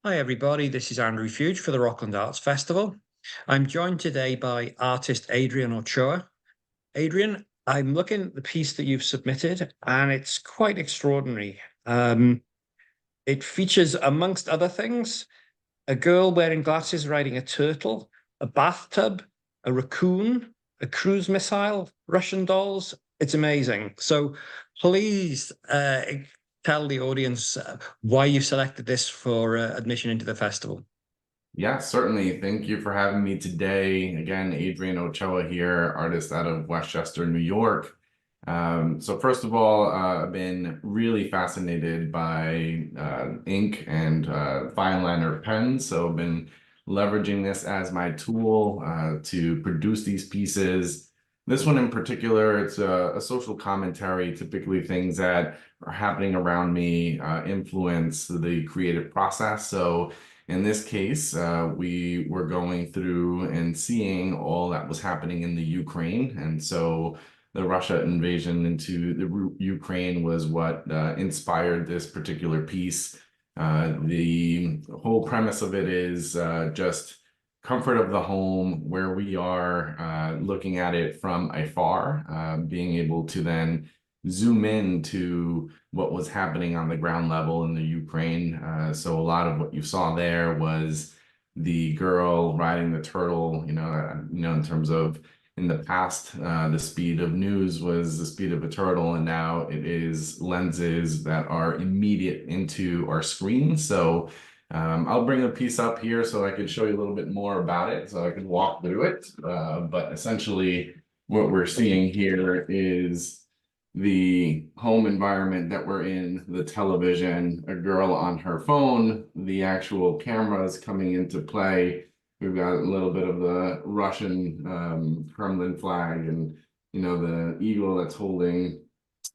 Hi, everybody. This is Andrew Fuge for the Rockland Arts Festival. I'm joined today by artist Adrian Ochoa. Adrian, I'm looking at the piece that you've submitted, and it's quite extraordinary. It features, amongst other things, a girl wearing glasses riding a turtle, a bathtub, a raccoon, a cruise missile, Russian dolls. It's amazing. So please tell the audience why you selected this for admission into the festival. Yeah, certainly. Thank you for having me today. Again, Adrian Ochoa here, artist out of Westchester, New York. So first of all, I've been really fascinated by ink and fine liner pens. So I've been leveraging this as my tool to produce these pieces. This one in particular, it's a social commentary. Typically, things that are happening around me influence the creative process. So in this case, we were going through and seeing all that was happening in the Ukraine. And so the Russia invasion into the Ukraine was what inspired this particular piece. The whole premise of it is just comfort of the home, where we are looking at it from afar, being able to then zoom in to what was happening on the ground level in the Ukraine. So a lot of what you saw there was the girl riding the turtle, in terms of in the past, the speed of news was the speed of a turtle, and now it is lenses that are immediate into our screen. So I'll bring a piece up here so I can show you a little bit more about it, so I can walk through it. But essentially, what we're seeing here is the home environment that we're in, the television, a girl on her phone, the actual cameras coming into play. We've got a little bit of the Russian Kremlin flag and, the eagle that's holding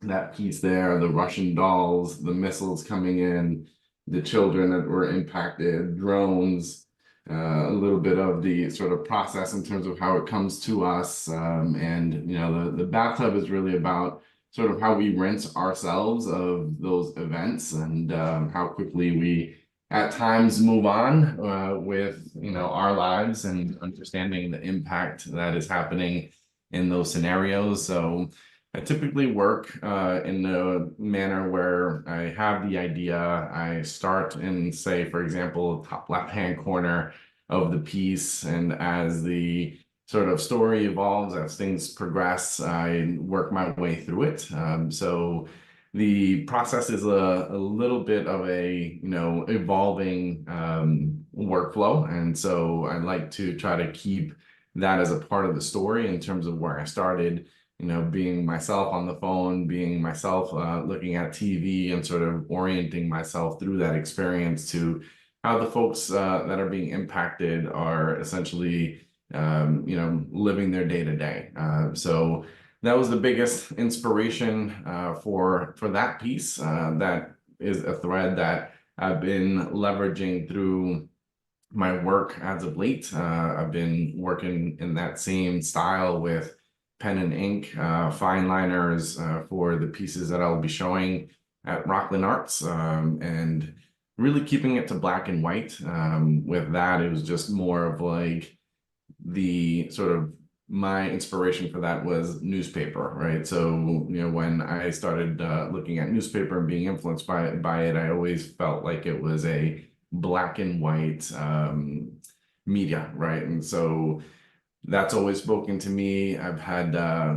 that piece there, the Russian dolls, the missiles coming in, the children that were impacted, drones, a little bit of the sort of process in terms of how it comes to us. And, the bathtub is really about sort of how we rinse ourselves of those events and how quickly we at times move on with our lives and understanding the impact that is happening in those scenarios. So I typically work in a manner where I have the idea. I start in, say, for example, top left-hand corner of the piece, and as the sort of story evolves, as things progress, I work my way through it. So the process is a little bit of a evolving workflow, and so I like to try to keep that as a part of the story in terms of where I started, being myself on the phone, being myself looking at TV and sort of orienting myself through that experience to how the folks that are being impacted are essentially living their day to day. So that was the biggest inspiration for that piece. That is a thread that I've been leveraging through my work as of late. I've been working in that same style with pen and ink, fine liners for the pieces that I'll be showing at Rockland Arts, and really keeping it to black and white. With that, it was just more of like the sort of my inspiration for that was newspaper, right? So, when I started looking at newspaper and being influenced by it, I always felt like it was a black and white media, right? And so that's always spoken to me. I've had, I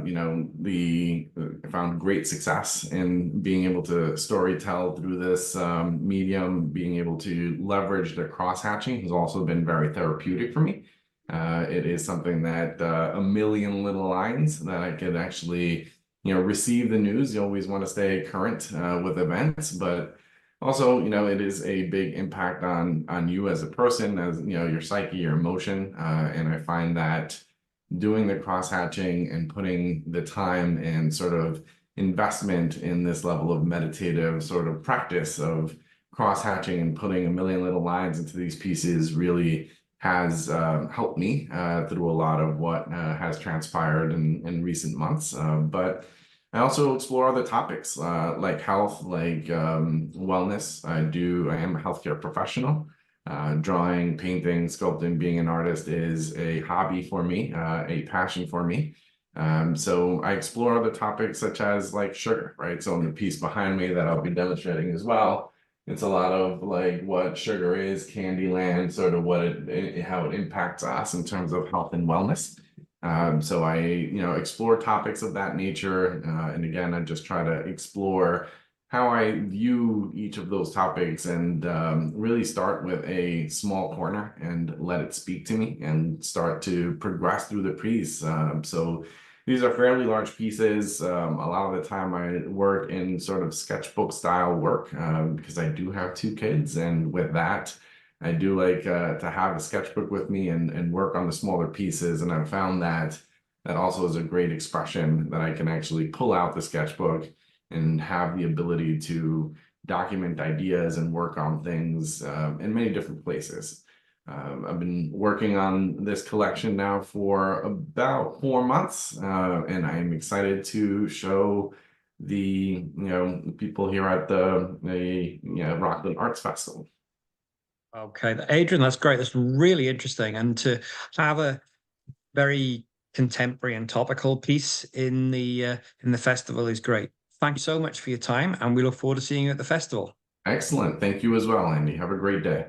found great success in being able to story tell through this medium. Being able to leverage the cross hatching has also been very therapeutic for me. It is something that a million little lines that I could actually, receive the news. You always want to stay current with events, but also, it is a big impact on you as a person, as your psyche, your emotion, and I find that doing the cross hatching and putting the time and sort of investment in this level of meditative sort of practice of cross hatching and putting a million little lines into these pieces really has helped me through a lot of what has transpired in recent months. But I also explore other topics like health, like wellness. I am a healthcare professional. Drawing, painting, sculpting, being an artist is a hobby for me, a passion for me. So I explore other topics such as like sugar, right? So in the piece behind me that I'll be demonstrating as well, it's a lot of like what sugar is, Candyland, sort of what how it impacts us in terms of health and wellness. So I, explore topics of that nature, and again, I just try to explore how I view each of those topics and really start with a small corner and let it speak to me and start to progress through the piece. So these are fairly large pieces. A lot of the time I work in sort of sketchbook style work because I do have two kids. And with that, I do like to have a sketchbook with me and work on the smaller pieces. And I've found that that also is a great expression that I can actually pull out the sketchbook and have the ability to document ideas and work on things in many different places. I've been working on this collection now for about 4 months, and I'm excited to show the people here at the Rockland Arts Festival. Okay, Adrian, that's great. That's really interesting. And to have a very contemporary and topical piece in the festival is great. Thank you so much for your time, and we look forward to seeing you at the festival. Excellent. Thank you as well, Andy. Have a great day.